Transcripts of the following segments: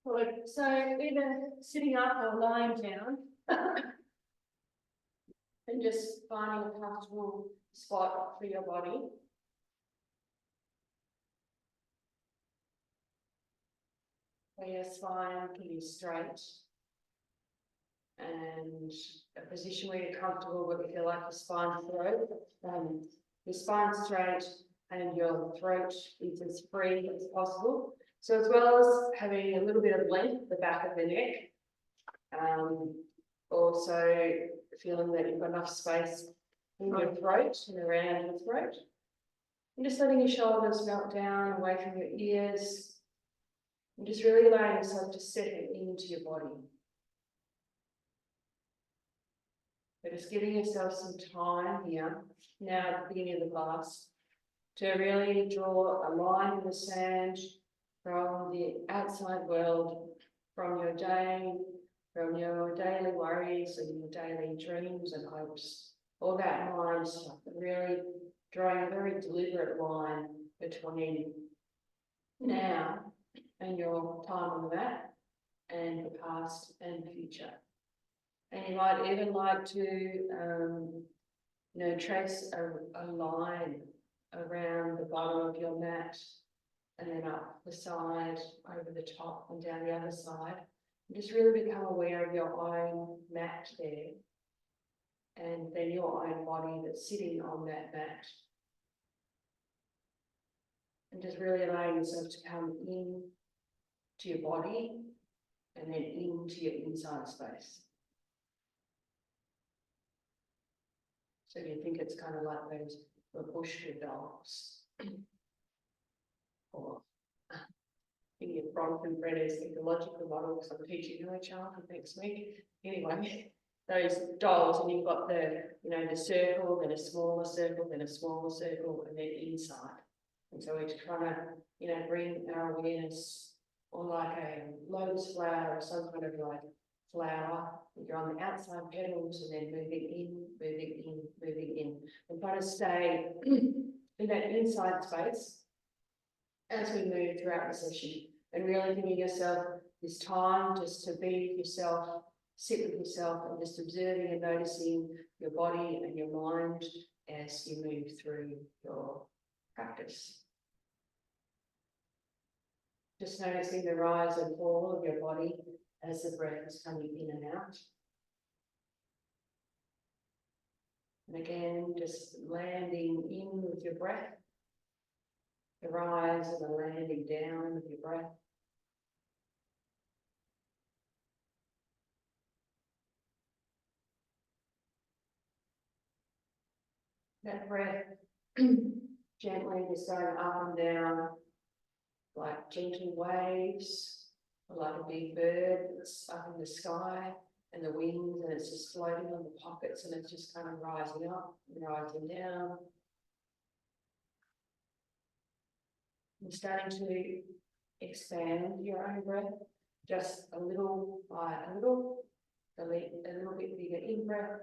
Good. So either sitting up or lying down. And just finding a comfortable spot for your body. Where your spine can be straight. And a position where you're comfortable, but you feel like your spine throat. Your spine's straight and your throat is as free as possible. So as well as having a little bit of length at the back of the neck, also feeling that you've got enough space in your throat and around your throat. And just letting your shoulders melt down away from your ears. And just really allowing yourself to settle into your body. So just giving yourself some time here, now at the beginning of the class, to really draw a line in the sand from the outside world, from your day, from your daily worries and your daily dreams and hopes, all that mind stuff, and really drawing a very deliberate line between now and your time on the mat and the past and future. And you might even like to, trace a line around the bottom of your mat and then up the side, over the top and down the other side. And just really become aware of your own mat there and then your own body that's sitting on that mat. And just really allowing yourself to come in to your body and then into your inside space. So you think it's kind of like those babushka dolls. Or in your Bronfen Bretters ecological model, because I'm teaching OHR next week. Anyway, those dolls, and you've got the, the circle, then a smaller circle, then a smaller circle, and then inside. And so we're trying to, bring our awareness on like a lotus flower or some kind of like flower. You're on the outside petals and then moving in, moving in, moving in. And trying to stay in that inside space as we move throughout the session. And really giving yourself this time just to be with yourself, sit with yourself, and just observing and noticing your body and your mind as you move through your practice. Just noticing the rise and fall of your body as the breath is coming in and out. And again, just landing in with your breath, the rise and the landing down with your breath. That breath gently just going up and down like gentle waves, or like a big bird that's up in the sky and the wings, and it's just floating on the pockets, and it's just kind of rising up and rising down. And starting to expand your own breath, just a little by a little bit bigger in breath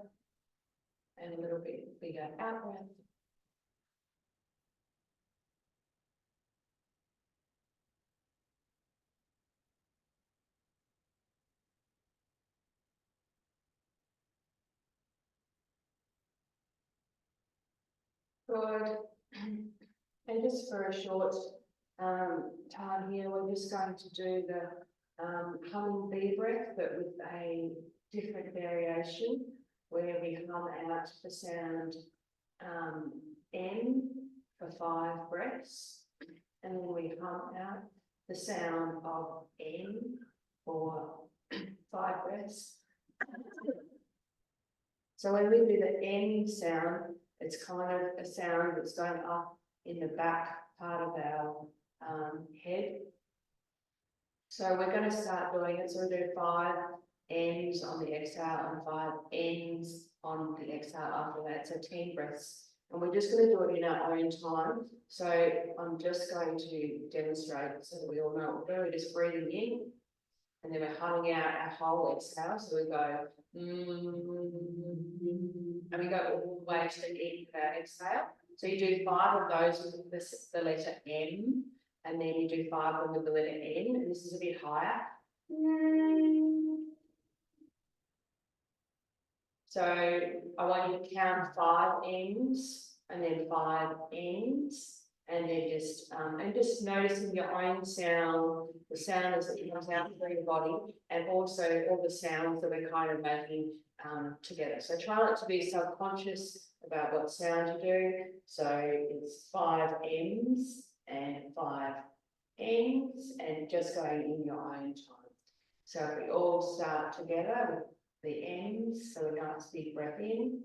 and a little bit bigger out breath. Good. And just for a short time here, we're just going to do the humming bee breath, but with a different variation, where we hum out the sound N for 5 breaths, and then we hum out the sound of N for 5 breaths. So when we do the N sound, it's kind of a sound that's going up in the back part of our head. So we're going to start doing it. So we do 5 N's on the exhale and 5 N's on the exhale after that. So 10 breaths. And we're just going to do it in our own time. So I'm just going to demonstrate so that we all know. We're just breathing in, and then we're humming out our whole exhale. So we go, and we go all the way to the end of our exhale. So you do 5 of those with the letter M, and then you do 5 of them with the letter N, and this is a bit higher. So I want you to count 5 M's and then 5 N's. And then just noticing your own sound, the sound as it comes out through your body, and also all the sounds that we're kind of making together. So try not to be subconscious about what sound you do. So it's 5 M's and 5 N's, and just going in your own time. So if we all start together with the N's, so a nice big breath in.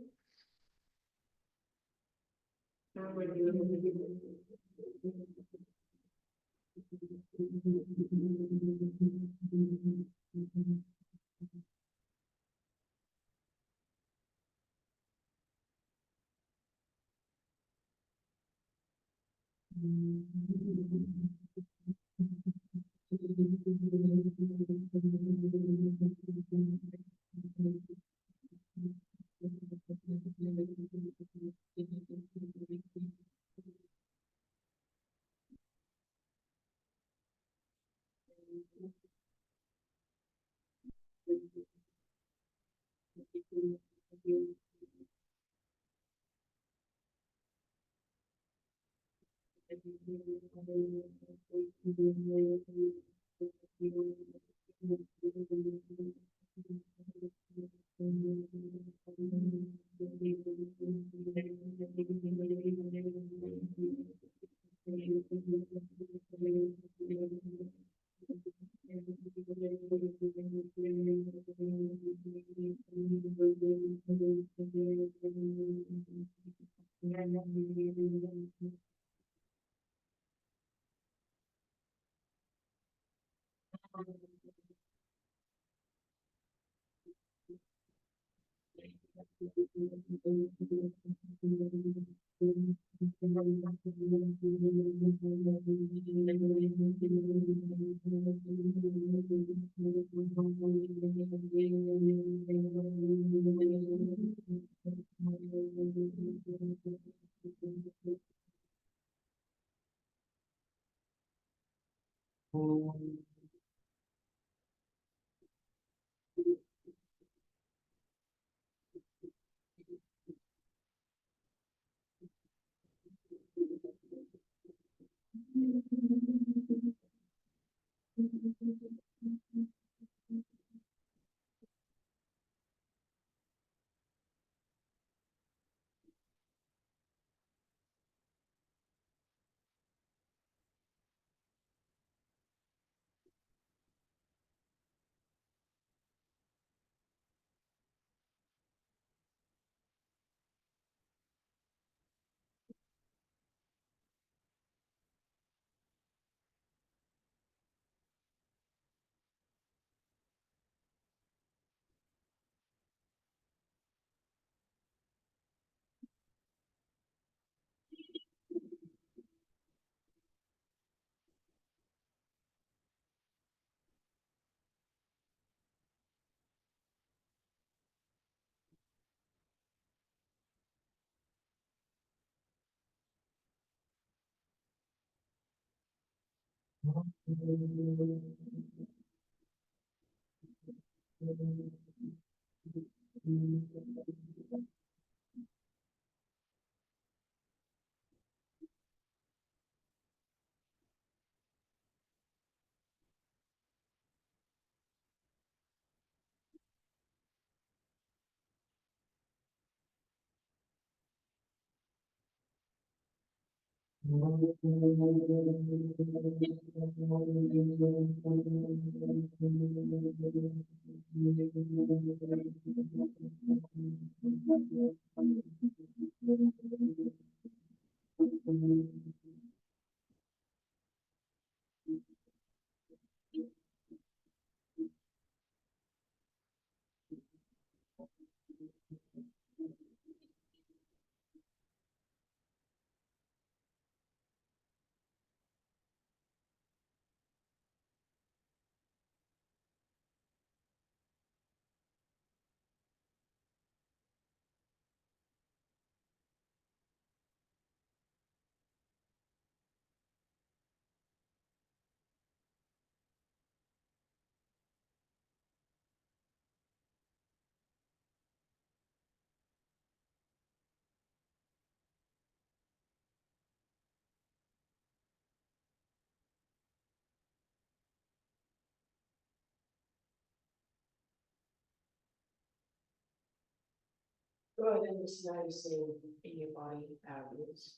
Good, and just noticing in your body how it is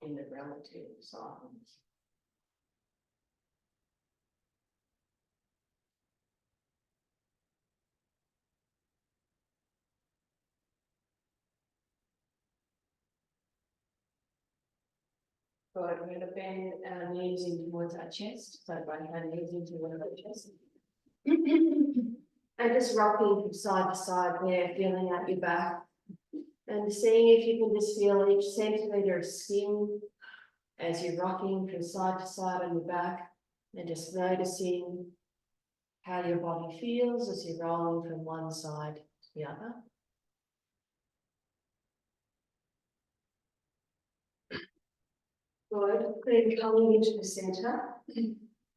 in the relative silence. Good, we're going to bend our knees in towards our chest, so by hand knees into one of our chest. And just rocking from side to side there, feeling out your back. And seeing if you can just feel each centimetre of skin as you're rocking from side to side on your back, and just noticing how your body feels as you're rolling from one side to the other. Good, then coming into the centre,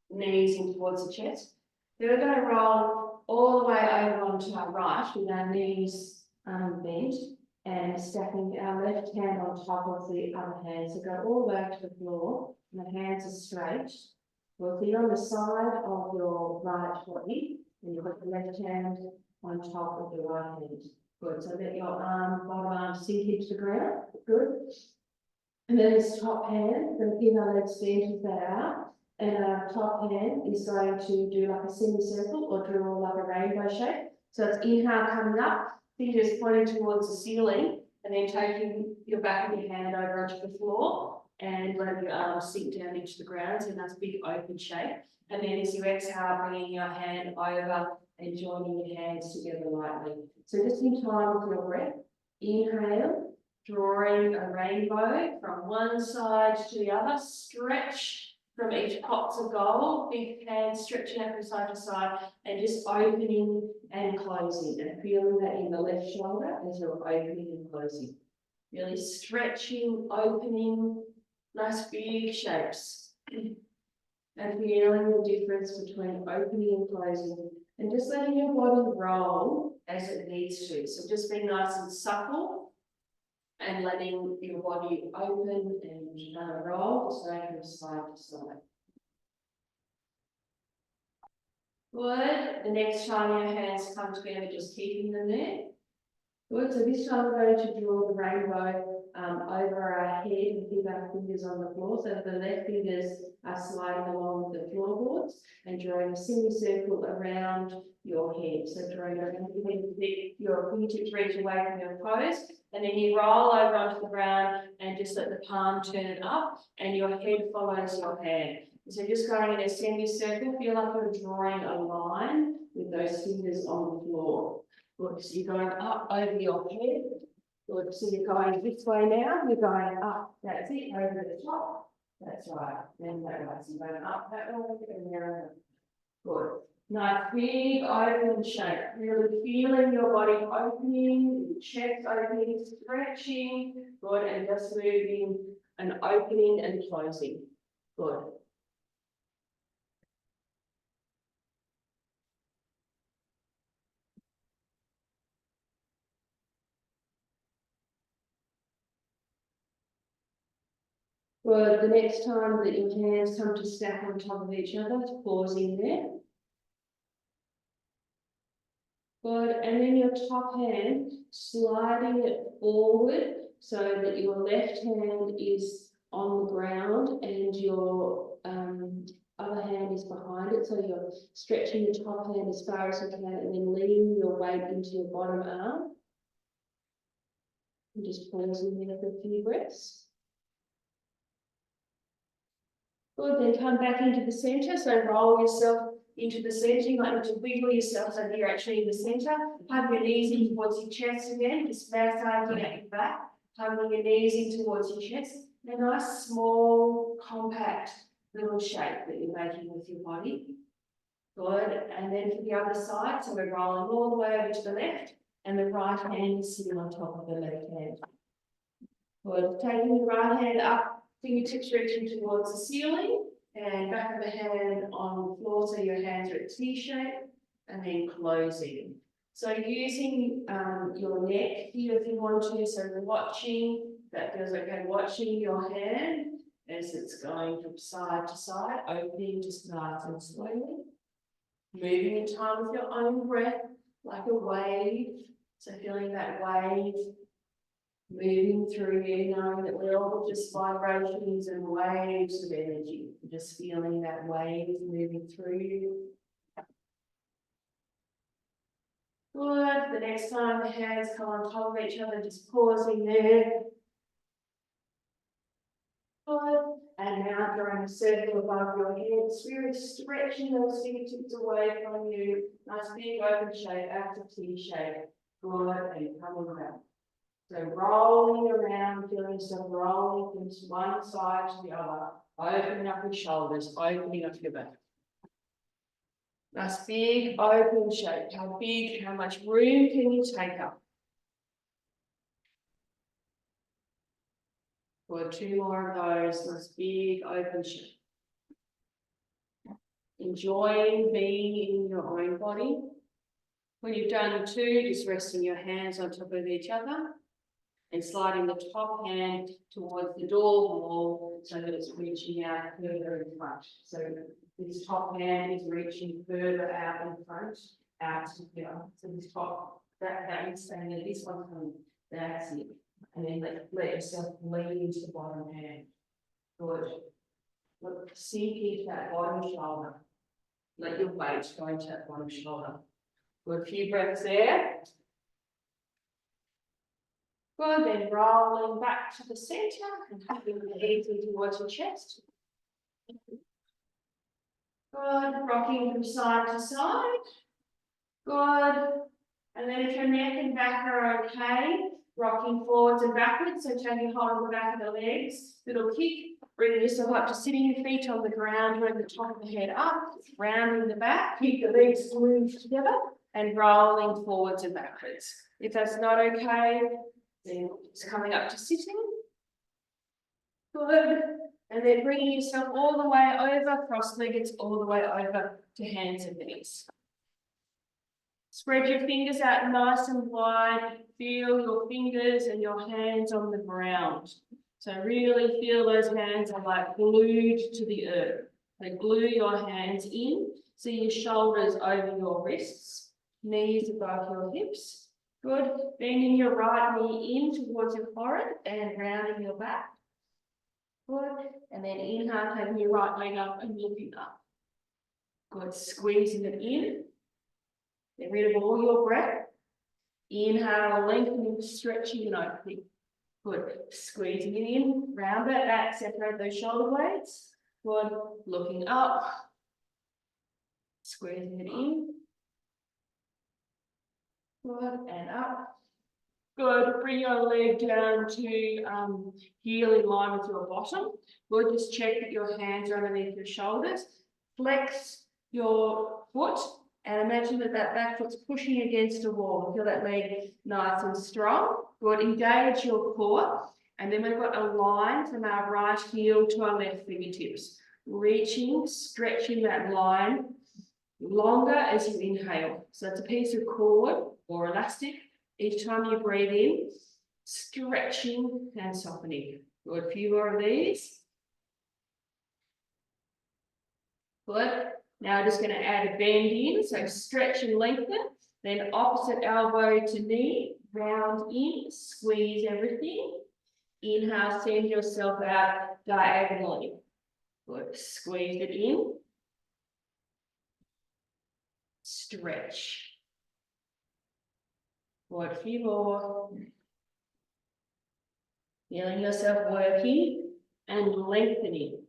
knees in towards the chest. Then we're going to roll all the way over onto our right with our knees bent and stacking our left hand on top of the other hand. So go all the way to the floor and the hands are straight. We'll be on the side of your right body and you've got the left hand on top of your right hand. Good, so let your bottom arm sink into the ground. Good. And then this top hand, going to keep our legs bent with that out. And our top hand is going to do like a semicircle or draw like a rainbow shape. So it's inhale coming up, fingers pointing towards the ceiling, and then taking your back of your hand over onto the floor and letting your arms sink down into the ground. So that's a big open shape. And then as you exhale, bringing your hand over and joining your hands together lightly. So just in time with your breath, inhale, drawing a rainbow from one side to the other, stretch from each pots of gold, big hands stretching out from side to side, and just opening and closing, and feeling that in the left shoulder as you're opening and closing. Really stretching, opening, nice big shapes. And feeling the difference between opening and closing, and just letting your body roll as it needs to. So just being nice and supple, and letting your body open and roll, so from side to side. Good. The next time your hands come together, just keeping them there. Good. So this time we're going to draw the rainbow over our head and keep our fingers on the floor. So the left fingers are sliding along the floorboards and drawing a semicircle around your head. So drawing around your fingertips reach away from your toes. And then you roll over onto the ground and just let the palm turn it up and your head follows your hand. So just going in a semicircle, feel like you're drawing a line with those fingers on the floor. Good, so you're going up over your head. Good, so you're going this way now, you're going up, that's it, over the top. That's right, then that way, so you're going up that way and around. Good. Nice big open shape, really feeling your body opening, chest opening, stretching, good, and just moving and opening and closing. Good. Good, the next time that your hands come to stack on top of each other, pausing there. Good, and then your top hand, sliding it forward so that your left hand is on the ground and your other hand is behind it. So you're stretching the top hand as far as you can and then leaning your weight into your bottom arm. And just pausing there for a few breaths. Good, then come back into the centre. So roll yourself into the centre. You might need to wiggle yourself so that you're actually in the centre. Hug your knees in towards your chest again, just massaging at your back. Hugging your knees in towards your chest. A nice, small, compact little shape that you're making with your body. Good, and then for the other side, so we're rolling all the way over to the left, and the right hand is sitting on top of the left hand. Good, taking the right hand up, fingertips reaching towards the ceiling, and back of the hand on the floor so your hands are at T-shape, and then closing. So using your neck here if you want to, so watching, that feels okay, watching your hand as it's going from side to side, opening just nice and slowly, moving in time with your own breath, like a wave, So feeling that wave moving through you, knowing that we're all just vibrations and waves of energy. Just feeling that wave moving through you. Good. The next time the hands come on top of each other, just pausing there. Good. And now drawing a circle above your head, really stretching those fingertips away from you. Nice big open shape, active T shape. Good. And coming back. So rolling around, feeling yourself rolling from one side to the other, opening up your shoulders, opening up your back. Nice big open shape. How big, how much room can you take up? Or two more of those, nice big open shape. Enjoying being in your own body. When you've done two, just resting your hands on top of each other. And sliding the top hand towards the door wall so that it's reaching out further in front. So this top hand is reaching further out in front, out to here. So this top, that is saying that this one's coming, that's it. And then let yourself lean into the bottom hand. Good. Look, sink into that bottom shoulder. Let your weight go into that bottom shoulder. Good, a few breaths there. Good, then rolling back to the center and having the head towards your chest. Good, rocking from side to side. Good, and then if your neck and back are okay, rocking forwards and backwards, so taking hold of the back of the legs, little kick, bringing yourself up to sitting your feet on the ground, bring the top of the head up, rounding the back, keep the legs glued together, and rolling forwards and backwards. If that's not okay, then it's coming up to sitting. Good. And then bringing yourself all the way over, cross-legged, all the way over to hands and knees. Spread your fingers out nice and wide. Feel your fingers and your hands on the ground. So really feel those hands are like glued to the earth. So glue your hands in. See your shoulders over your wrists, knees above your hips. Good. Bending your right knee in towards your forehead and rounding your back. Good. And then inhale, taking your right leg up and looking up. Good. Squeezing it in. Get rid of all your breath. Inhale, lengthening, stretching and opening. Good. Squeezing it in. Round that back. Separate those shoulder blades. Good. Looking up. Squeezing it in. Good. And up. Good. Bring your leg down to heel in line with your bottom. Good. Just check that your hands are underneath your shoulders. Flex your foot and imagine that that back foot's pushing against a wall. Feel that leg nice and strong. Good. Engage your core. And then we've got a line from our right heel to our left fingertips. Reaching, stretching that line longer as you inhale. So it's a piece of cord or elastic. Each time you breathe in, stretching and softening. Good, a few more of these. Good. Now we're just going to add a bend in. So stretch and lengthen. Then opposite elbow to knee. Round in. Squeeze everything. Inhale, send yourself out diagonally. Good. Squeeze it in. Stretch. Good, a few more. Feeling yourself working and lengthening.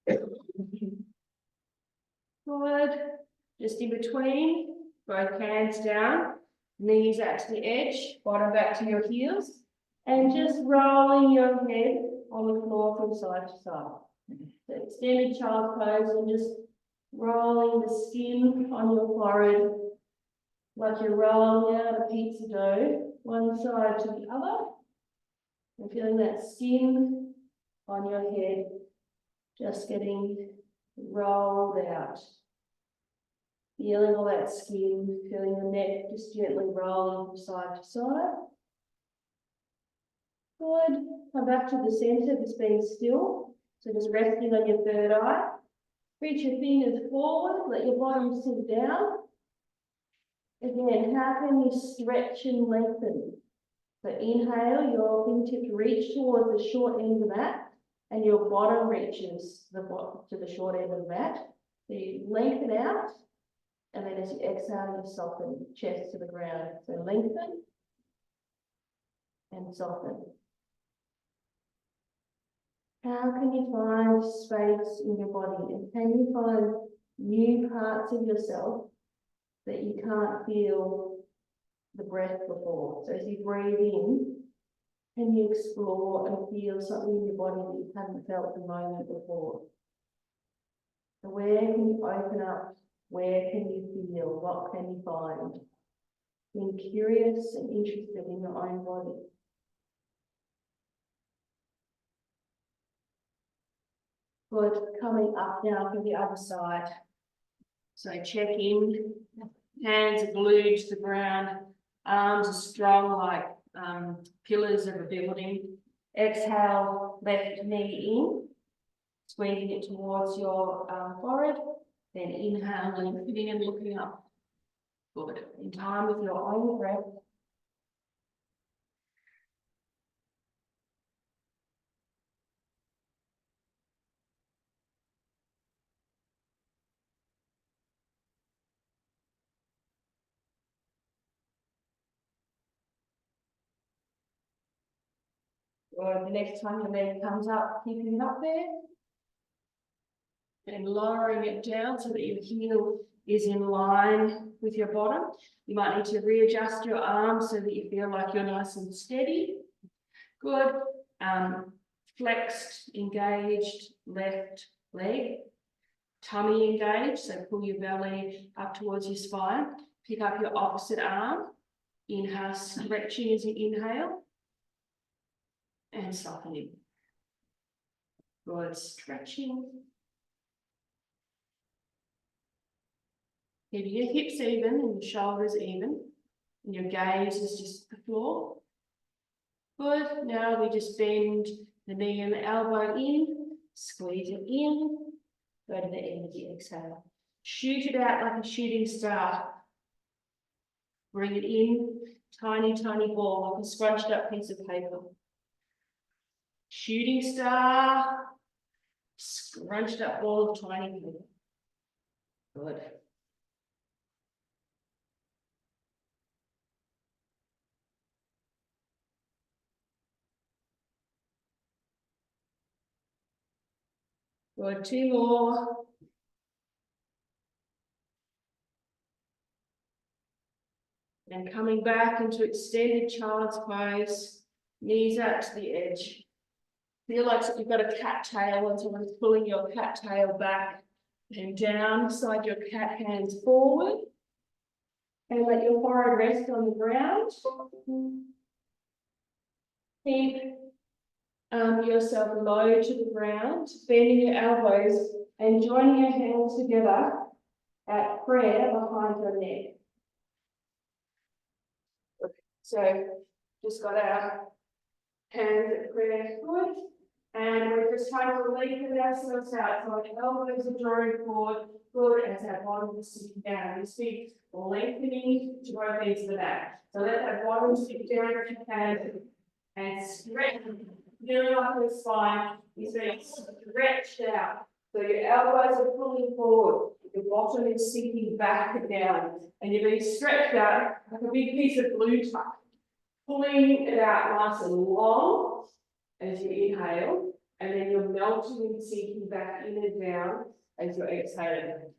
Good. Just in between, both hands down, knees out to the edge, bottom back to your heels, and just rolling your head on the floor from side to side. So extended child's pose and just rolling the skin on your forehead like you're rolling out a pizza dough, one side to the other, and feeling that skin on your head just getting rolled out. Feeling all that skin, feeling the neck just gently rolling from side to side. Good. Come back to the center, just being still. So just resting on your third eye. Reach your fingers forward, let your bottom sink down. Again, how can you stretch and lengthen? So inhale, your fingertips reach towards the short end of the mat, and your bottom reaches to the short end of the mat. So you lengthen out, and then as you exhale, you soften, chest to the ground. So lengthen and soften. How can you find space in your body, and can you find new parts of yourself that you can't feel the breath before? So as you breathe in, can you explore and feel something in your body that you hadn't felt the moment before? So where can you open up? Where can you feel? What can you find? Being curious and interested in your own body. Good. Coming up now from the other side. So check in. Hands are glued to the ground. Arms are strong like pillars of a building. Exhale, left knee in, squeezing it towards your forehead. Then inhale, lengthening and looking up. Good. In time with your own breath. Or the next time your leg comes up, keeping it up there. And lowering it down so that your heel is in line with your bottom. You might need to readjust your arms so that you feel like you're nice and steady. Good. Flexed, engaged, left leg. Tummy engaged, so pull your belly up towards your spine. Pick up your opposite arm. Inhale, stretching as you inhale. And softening. Good, stretching. Keep your hips even and your shoulders even. And your gaze is just the floor. Good, now we just bend the knee and the elbow in, squeeze it in, go to the end of the exhale. Shoot it out like a shooting star. Bring it in, tiny, tiny ball, like a scrunched up piece of paper. Shooting star, scrunched up ball of tiny paper. Good. Good, two more. And coming back into extended child's pose, knees out to the edge. Feel like you've got a cat tail and someone's pulling your cat tail back and down, slide your cat hands forward. And let your forehead rest on the ground. Keep yourself low to the ground, bending your elbows and joining your hands together at prayer behind your neck. So just got our hands at prayer, good. And we're just trying to lengthen ourselves out. So our elbows are drawing forward, good, as our bottom is sitting down. You see lengthening to both ends of the back. So let that bottom sit down if you can and stretch. Nearly like the spine is being stretched out. So your elbows are pulling forward, your bottom is sinking back and down, and you're being stretched out like a big piece of glue tuck. Pulling it out nice and long as you inhale, and then you're melting and sinking back in and down as you're exhaling.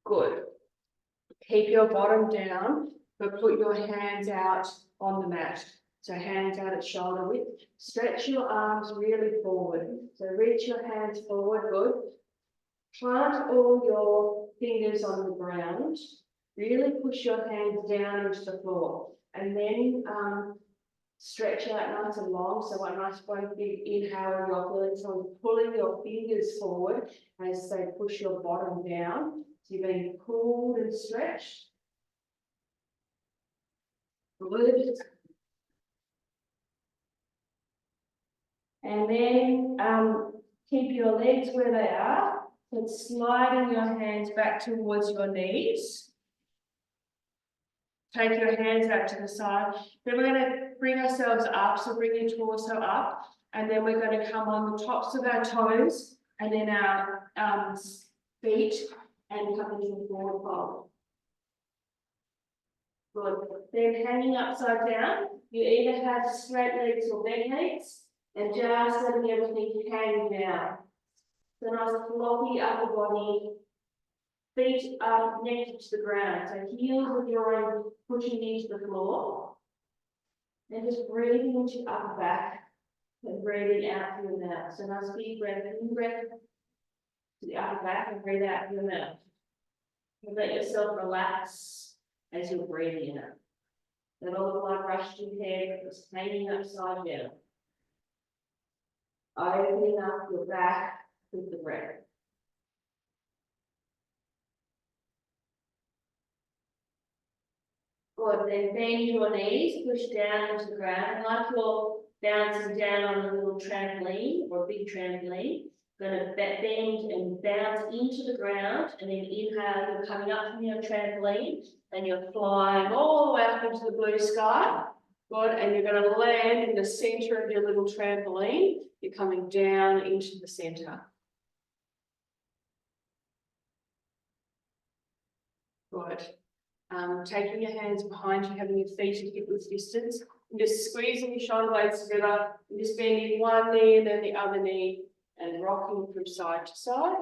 Good. Keep your bottom down, but put your hands out on the mat. So hands out at shoulder width. Stretch your arms really forward. So reach your hands forward, good. Plant all your fingers on the ground. Really push your hands down into the floor. And then stretch out nice and long. So a nice one big inhale, you're feeling someone pulling your fingers forward as they push your bottom down. So you're being pulled and stretched. Good. And then keep your legs where they are. Then sliding your hands back towards your knees. Take your hands out to the side. Then we're going to bring ourselves up, so bring your torso up, and then we're going to come on the tops of our toes and then our feet and come into a forward fold. Good. Then hanging upside down, you either have straight legs or bent legs, and just letting everything hang down. So nice floppy upper body, feet are connected to the ground, so heels are drawing, pushing into the floor. And just breathing into your upper back and breathing out through your mouth. So nice big breath, in breath to the upper back and breathe out through your mouth. And let yourself relax as you're breathing out. Let all the blood rush to your head, just hanging upside down. Opening up your back with the breath. Good, then bend your knees, push down into the ground, like you're bouncing down on a little trampoline or a big trampoline. Gonna bend and bounce into the ground, and then inhale, you're coming up from your trampoline and you're flying all the way up into the blue sky. Good, and you're gonna land in the center of your little trampoline. You're coming down into the center. Good. Taking your hands behind you, having your feet at hip width distance, and just squeezing your shoulder blades together, and just bending one knee and then the other knee, and rocking from side to side.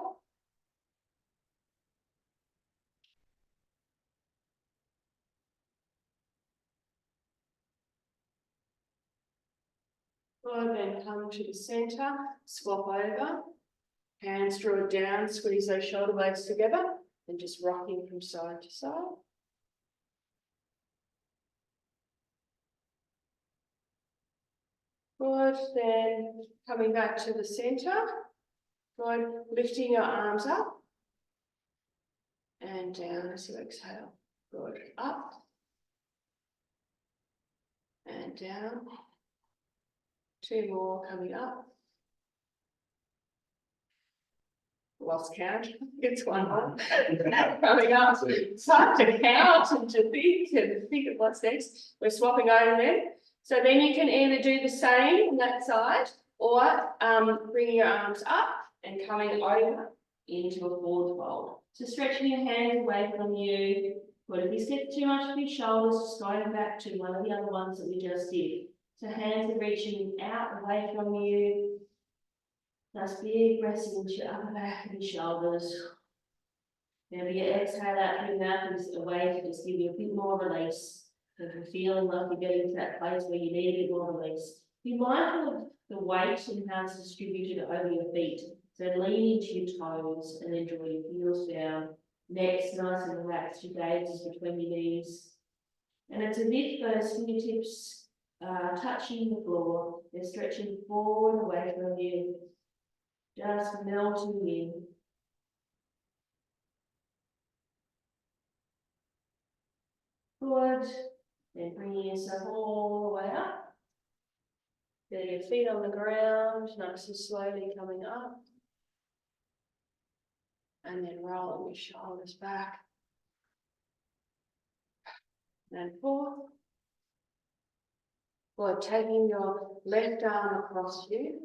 Good, then come to the center, swap over, hands draw down, squeeze those shoulder blades together, and just rocking from side to side. Good, then coming back to the center. Good, lifting your arms up and down as you exhale. Good, up and down. Two more coming up. Lost count. It's one more coming up. It's hard to count and to think of what's next. We're swapping over then. So then you can either do the same on that side, or bring your arms up and coming over into a forward fold. So stretching your hands away from you. But if this gets too much for your shoulders, just going back to one of the other ones that we just did. So hands are reaching out away from you. Nice big breaths into your upper back and your shoulders. Now you exhale out through your mouth and away to just give you a bit more release. If you're feeling like you're getting to that place where you need a bit more release, be mindful of the weight and how it's distributed over your feet. So lean into your toes and then draw your heels down. Neck's nice and relaxed, your gaze is between your knees. And it's as if those fingertips are touching the floor. They're stretching forward away from you, just melting in. Good. Then bringing yourself all the way up. Get your feet on the ground, nice and slowly coming up. And then rolling your shoulders back. And forth. Good. Taking your left arm across you.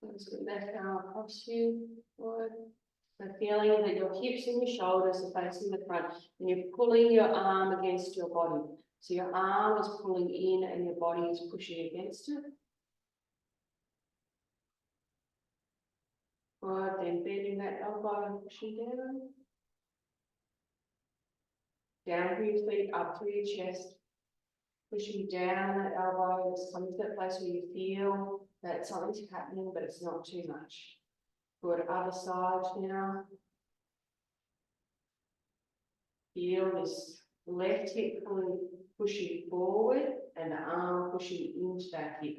The left arm across you. Good. So feeling that your hips and your shoulders are facing the front, and you're pulling your arm against your body. So your arm is pulling in and your body is pushing against it. Good, then bending that elbow and pushing down. Down through your feet, up through your chest. Pushing down that elbow, just come to that place where you feel that something's happening, but it's not too much. Good, other side now. Feel this left hip pushing forward and the arm pushing into that hip.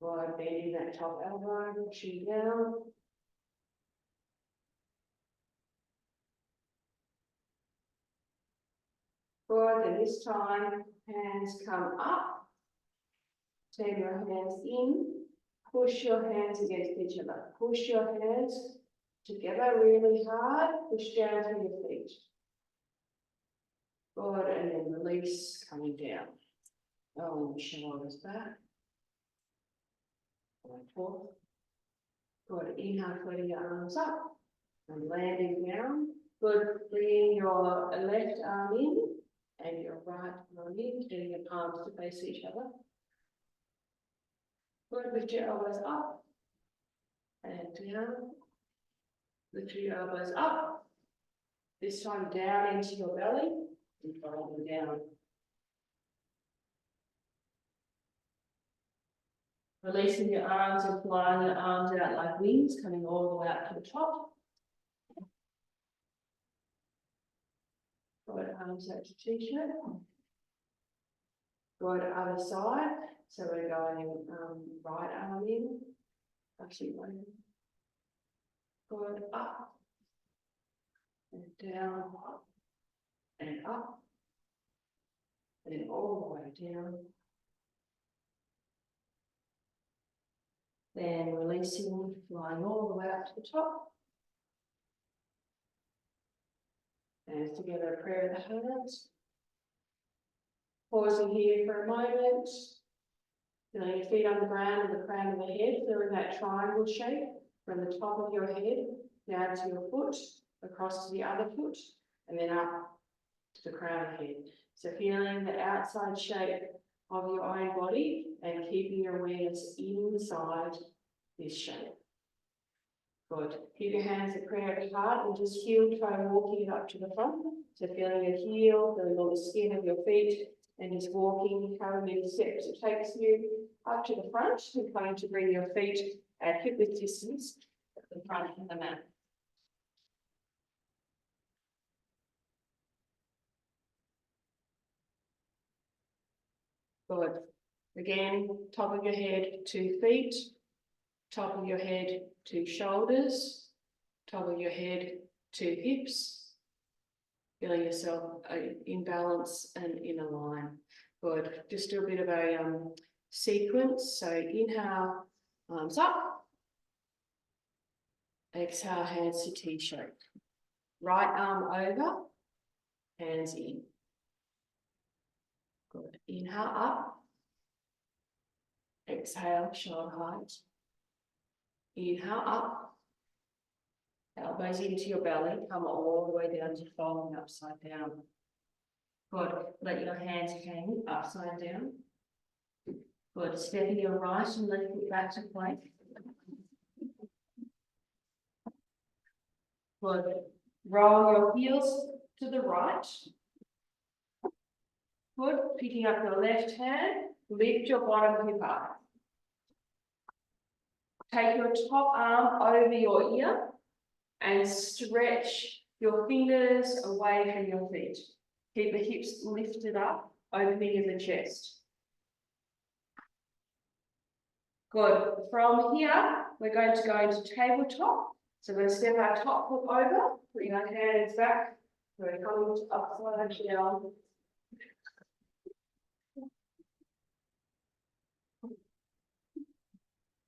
Good, bending that top elbow, pushing down. Good, and this time, hands come up. Turn your hands in push your hands against each other. Push your hands together really hard. Push down through your feet. Good, and then release, coming down. Oh, shoulders back. And forth. Good, inhale, floating your arms up and landing down. Good, bringing your left arm in and your right arm in, getting your palms to face each other. Good, lift your elbows up and down. Lift your elbows up. This time down into your belly and fold them down. Releasing your arms and flying your arms out like wings, coming all the way up to the top. Good, arms out to t-shirt. Good, other side. So we're going right arm in. Actually, good, up. And down. And up. And all the way down. Then releasing, flying all the way up to the top. And together a prayer of the hands. Pausing here for a moment. Feeling your feet on the ground and the crown of the head, feeling that triangle shape from the top of your head down to your foot, across to the other foot, and then up to the crown of the head. So feeling the outside shape of your own body and keeping your awareness inside this shape. Good. Keep your hands at prayer at the heart and just heel toe walking it up to the front. So feeling your heel, feeling all the skin of your feet, and just walking however many steps it takes you up to the front and trying to bring your feet at hip width distance at the front of the mat. Good. Again, top of your head, 2 feet, top of your head, 2 shoulders, top of your head, 2 hips. Feeling yourself in balance and in a line. Good. Just do a bit of a sequence. So inhale, arms up. Exhale, hands to T-shape. Right arm over, hands in. Good. Inhale up. Exhale, shoulder height. Inhale up. Elbows into your belly, come all the way down to folding upside down. Good. Let your hands hang upside down. Good. Stepping your right and left foot back to plank. Good. Roll your heels to the right. Good. Picking up your left hand, lift your bottom hip up. Take your top arm over your ear and stretch your fingers away from your feet. Keep the hips lifted up, opening in the chest. Good. From here, we're going to go into tabletop. So we're going to step our top foot over, putting our hands back. We're coming to upside down.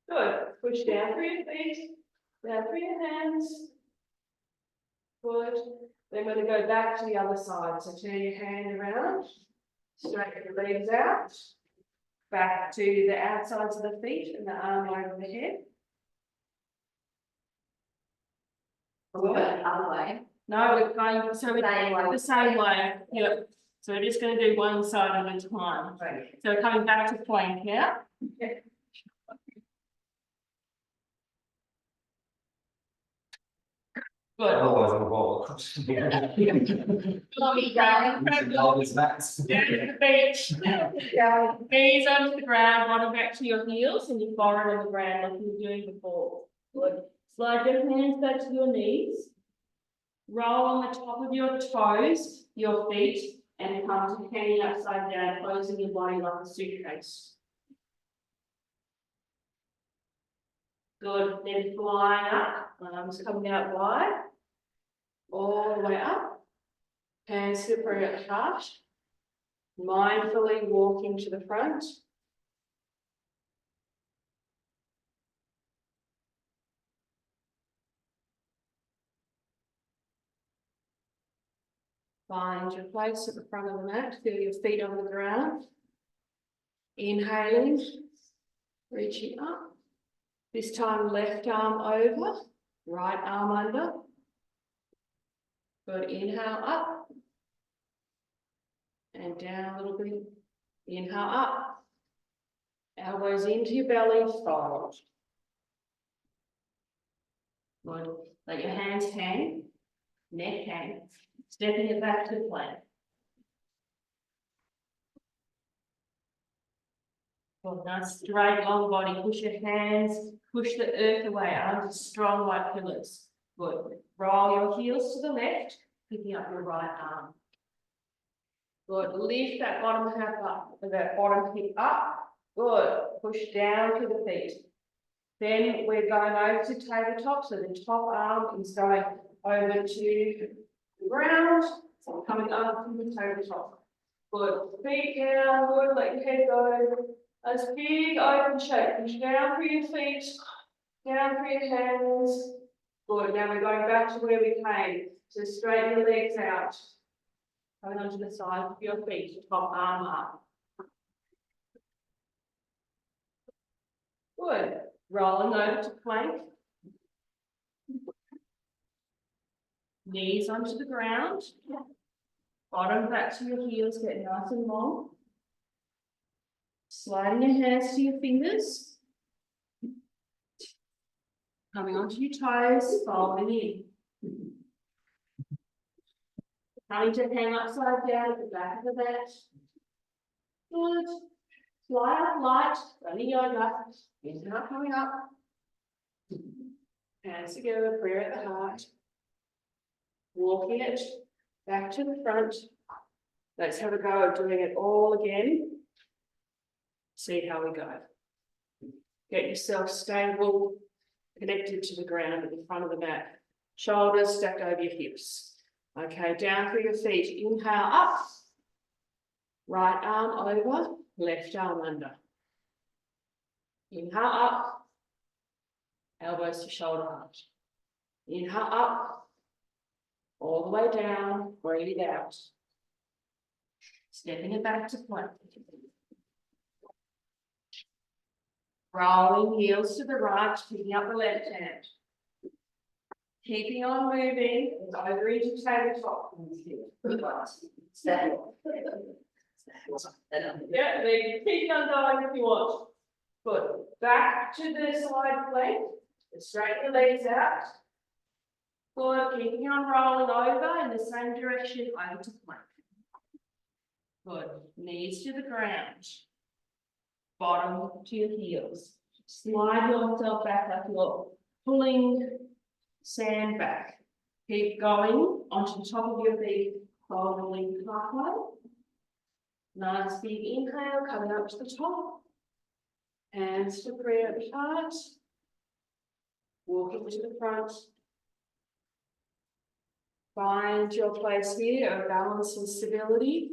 Good. Push down through your feet, down through your hands. Good. Then we're going to go back to the other side. So turn your hand around, straighten your legs out, back to the outsides of the feet and the arm over the head. We're going the other way. No, we're going so we're Same way. the same way. Yep. So we're just going to do one side at a time. Right. So we're coming back to plank now. Yep. Good. Otherwise, I'm wrong. Mommy, down. All these mats. Down to the beach. Yeah. Knees onto the ground, bottom back to your heels, and your forehead on the ground like you were doing before. Good. Slide your hands back to your knees. Roll on the top of your toes, your feet, and come to hanging upside down, closing your body like a suitcase. Good. Then flying up, arms coming out wide, all the way up. Hands to prayer at heart. Mindfully walking to the front. Find your place at the front of the mat, feel your feet on the ground. Inhaling, reaching up. This time left arm over, right arm under. Good, inhale up. And down a little bit. Inhale up. Elbows into your belly, fold. Good, let your hands hang, neck hang. Stepping it back to plank. Good, nice straight long body, push your hands, push the earth away, arms strong like pillars. Good, roll your heels to the left, picking up your right arm. Good, lift that bottom half up, that bottom hip up. Good, push down to the feet. Then we're going over to tabletop, so the top arm is going over to the ground, so coming up from the tabletop. Good, feet down, good, let your head go. That's big open shape, push down through your feet, down through your hands. Good, now we're going back to where we came, so straighten your legs out. Coming onto the side of your feet, top arm up. Good, rolling over to plank. Knees onto the ground. Bottom back to your heels, get nice and long. Sliding your hands to your fingers. Coming onto your toes, folding in. Coming to hang upside down at the back of the mat. Good. Fly up light, running yoga. Inhale, coming up. Hands together, prayer at the heart. Walking it back to the front. Let's have a go of doing it all again. See how we go. Get yourself stable, connected to the ground at the front of the mat. Shoulders stacked over your hips. Okay, down through your feet. Inhale up. Right arm over, left arm under. Inhale up. Elbows to shoulder height. Inhale up. All the way down, breathe out. Stepping it back to plank. Rolling heels to the right, picking up the left hand. Keeping on moving, over into tabletop. Yeah, keep on going if you want. Good. Back to the side plank. Straighten the legs out. Good. Keeping on rolling over in the same direction over to plank. Good. Knees to the ground. Bottom to your heels. Slide yourself back like you're pulling sand back. Keep going onto the top of your feet, folding halfway. Nice big inhale, coming up to the top. Hands to prayer at the heart. Walking to the front. Find your place here of balance and stability.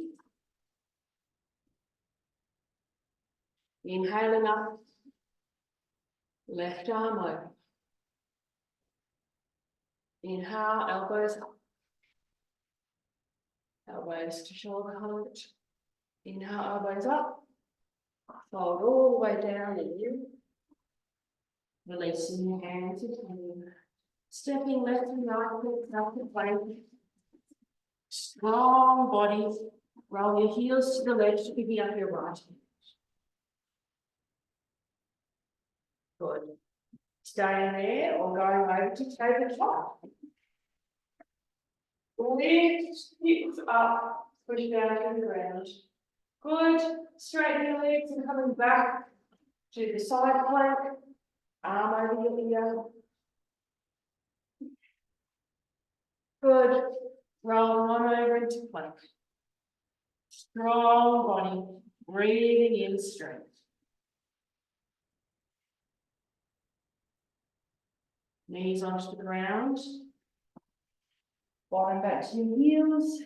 Inhaling up. Left arm over. Inhale, elbows up. Elbows to shoulder height. Inhale, elbows up. Fold all the way down in you. Releasing your hands again. Stepping left and right, up the plank. Strong body. Roll your heels to the left, picking up your right hand. Good. Staying there or going over to tabletop. Lift hips up, push down to the ground. Good. Straighten your legs and coming back to the side plank. Arm over your ear. Good. Rolling on over into plank. Strong body. Breathing in strength. Knees onto the ground. Bottom back to your heels.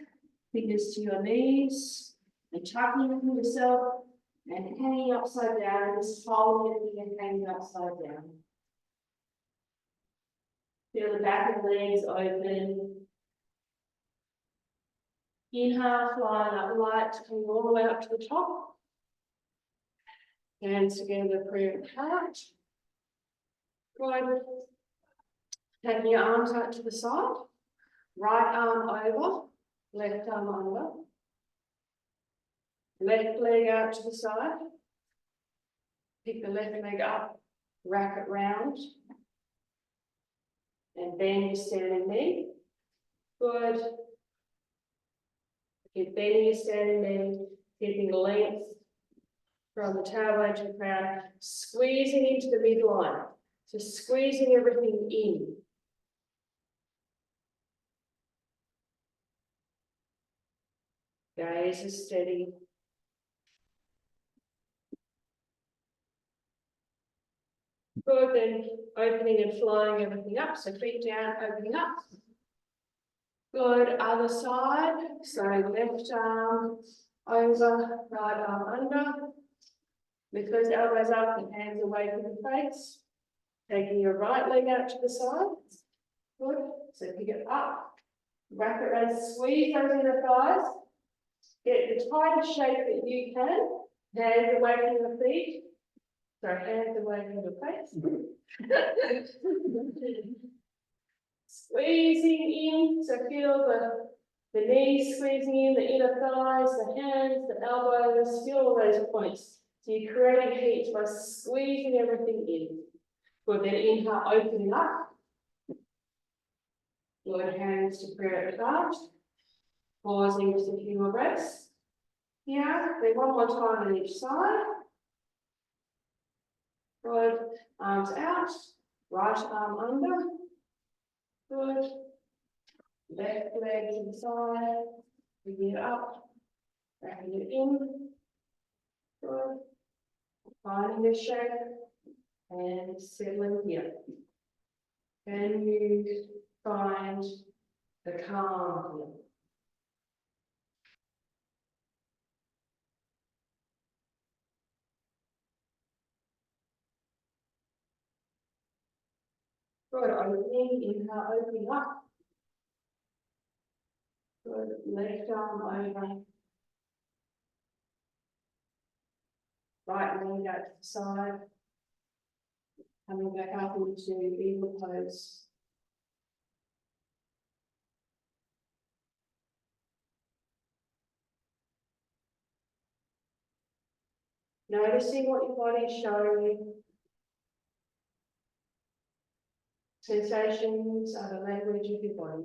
Fingers to your knees. And tucking into yourself. And hanging upside down. Just folding it and hanging upside down. Feel the back of the legs open. Inhale, flying up light, coming all the way up to the top. Hands together, prayer heart. Good. Taking your arms out to the side. Right arm over, left arm under. Left leg out to the side. Pick the left leg up, wrap it round. And bend your standing knee. Good. Keep bending your standing knee, keeping length from the tailbone to the crown, squeezing into the midline. So squeezing everything in. Gaze is steady. Good, then opening and flying everything up. So feet down, opening up. Good, other side. So left arm over, right arm under. Lift those elbows up and hands away from the face. Taking your right leg out to the side. Good, so pick it up. Wrap it around, squeeze those inner thighs. Get the tightest shape that you can. Hands away from the feet. Sorry, hands away from the face. Squeezing in, so feel the knees squeezing in, the inner thighs, the hands, the elbows, feel all those points. So you're creating heat by squeezing everything in. Good, then inhale, opening up. Good, hands to prayer at heart. Pausing just a few more breaths. Here, then one more time on each side. Good, arms out, right arm under. Good. Left leg to the side, bring it up, bring it in. Good. Finding the shape and settling here. Can you find the calm here? Good, opening, inhale, opening up. Good, left arm over. Right leg out to the side. Coming back up into eagle pose. Noticing what your body is showing you. Sensations are the language of your body.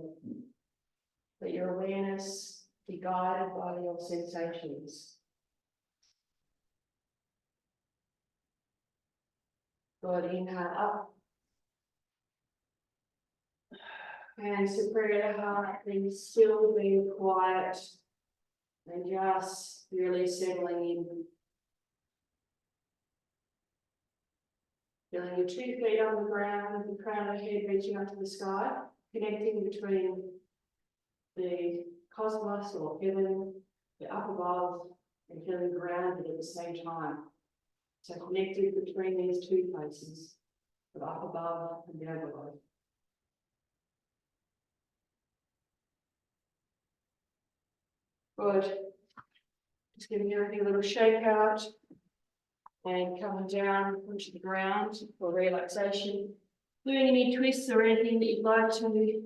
Let your awareness be guided by your sensations. Good, inhale up. Hands to prayer heart, then still being quiet and just really settling in. Feeling your 2 feet on the ground, the crown of the head reaching up to the sky, connecting between the cosmos or heaven, the up above, and feeling grounded at the same time. So connected between these two places, the up above and down below. Good. Just giving everything a little shake out. And coming down onto the ground for relaxation. Doing any twists or anything that you'd like to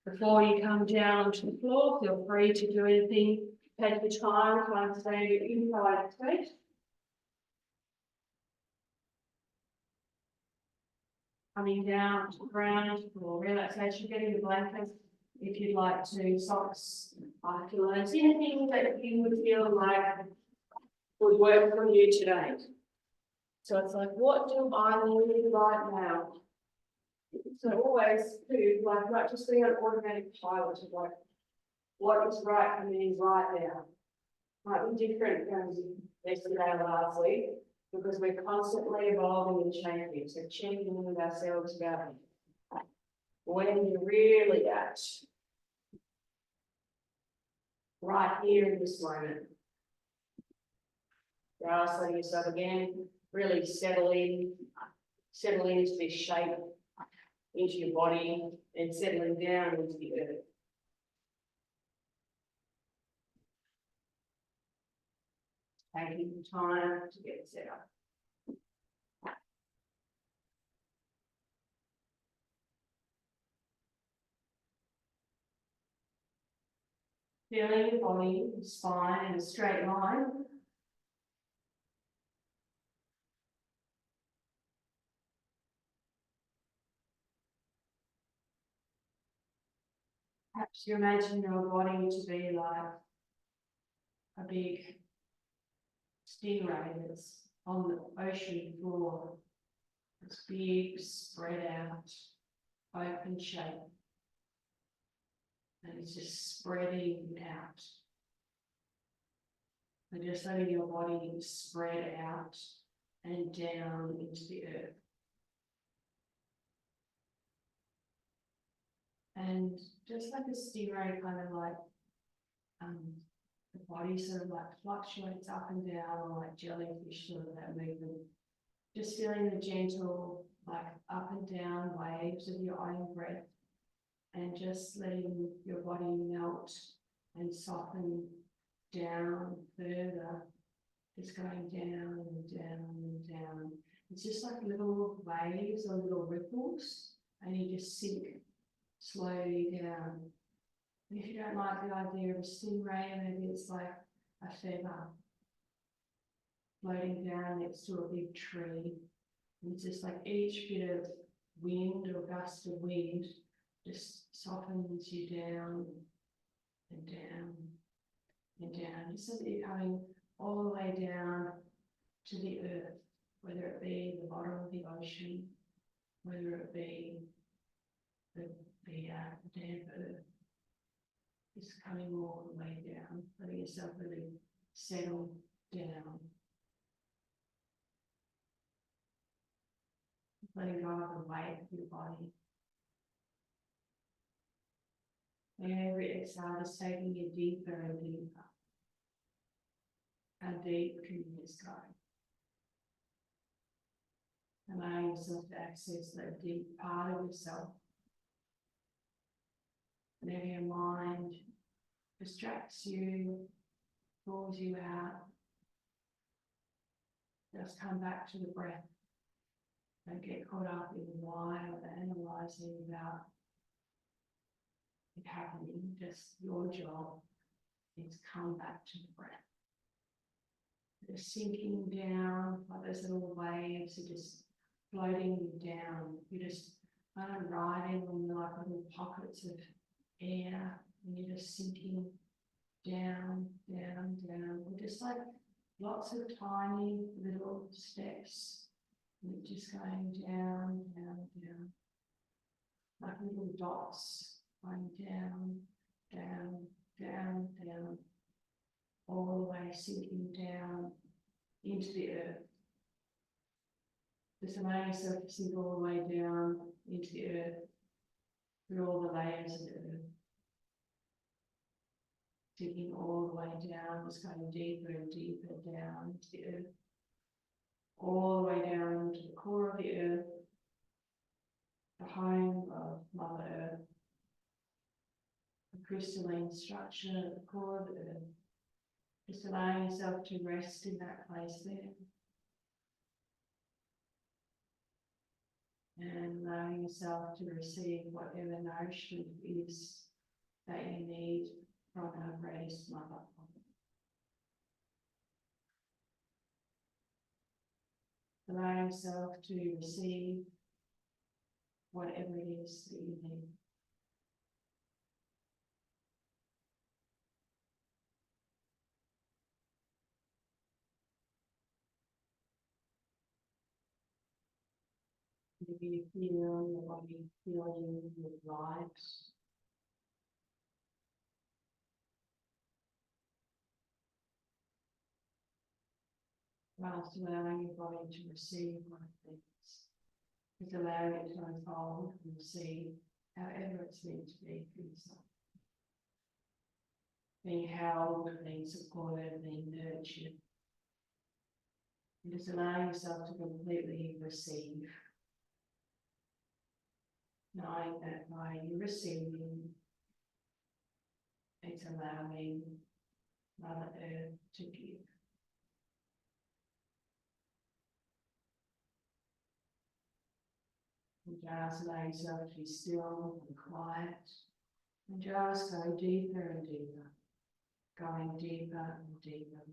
before you come down to the floor. Feel free to do anything. Take your time, try and stay inside state. Coming down to the ground for relaxation, getting the blanket if you'd like to, socks, pillows, anything that you would feel like would work for you today. So it's like, what do I need right now? So always do, like, not just being an automatic pilot of like, what is right for me right now? Might be different from yesterday or last week, because we're constantly evolving and changing, so checking in with ourselves about when you're really at right here in this moment. Just letting yourself again, really settle into this shape, into your body, and settling down into the earth. taking time to get set up. Feeling your body, spine in a straight line. Perhaps you imagine your body to be like a big stingray that's on the ocean floor. It's big, spread out, open shape. And it's just spreading out. And just letting your body spread out and down into the earth. And just like a stingray, kind of like the body sort of like fluctuates up and down, or like jellyfish, sort of that movement. Just feeling the gentle, like up and down waves of your own breath, and just letting your body melt and soften down further, just going down and down and down. It's just like little waves or little ripples, and you just sink slowly down. And if you don't like the idea of a stingray, maybe it's like a feather floating down next to a big tree. And it's just like each bit of wind or gust of wind just softens you down and down and down. Just so that you're coming all the way down to the earth, whether it be the bottom of the ocean, whether it be the damp earth. Just coming all the way down, letting yourself really settle down. Letting go of the weight of your body. And every exhale is taking you deeper and deeper. How deep can you just go? Allowing yourself to access that deep part of yourself. Whenever your mind distracts you, pulls you out, just come back to the breath. Don't get caught up in why or the analysing about it happening. Just your job is come back to the breath. Just sinking down, like those little waves are just floating you down. You're just kind of riding on like little pockets of air, and you're just sinking down, down, down. We're just like lots of tiny little steps. And just going down, down, down. Like little dots going down, down, down, down. All the way sinking down into the earth. Just allow yourself to sink all the way down into the earth through all the layers of the earth. Sinking all the way down, just going deeper and deeper down into the earth. All the way down to the core of the earth, the home of Mother Earth, the crystalline structure at the core of the earth. Just allowing yourself to rest in that place there. And allowing yourself to receive whatever nourishment is that you need from our greatest Mother. Allow yourself to receive whatever it is that you need. Maybe you feel your body filling with light. Whilst allowing your body to receive what it is. It's allowing it to unfold and receive however it's meant to be for yourself. Being held, being supported, being nurtured. And just allowing yourself to completely receive. Knowing that by you receiving, it's allowing Mother Earth to give. allow yourself to be still and quiet. And just go deeper and deeper, going deeper and deeper.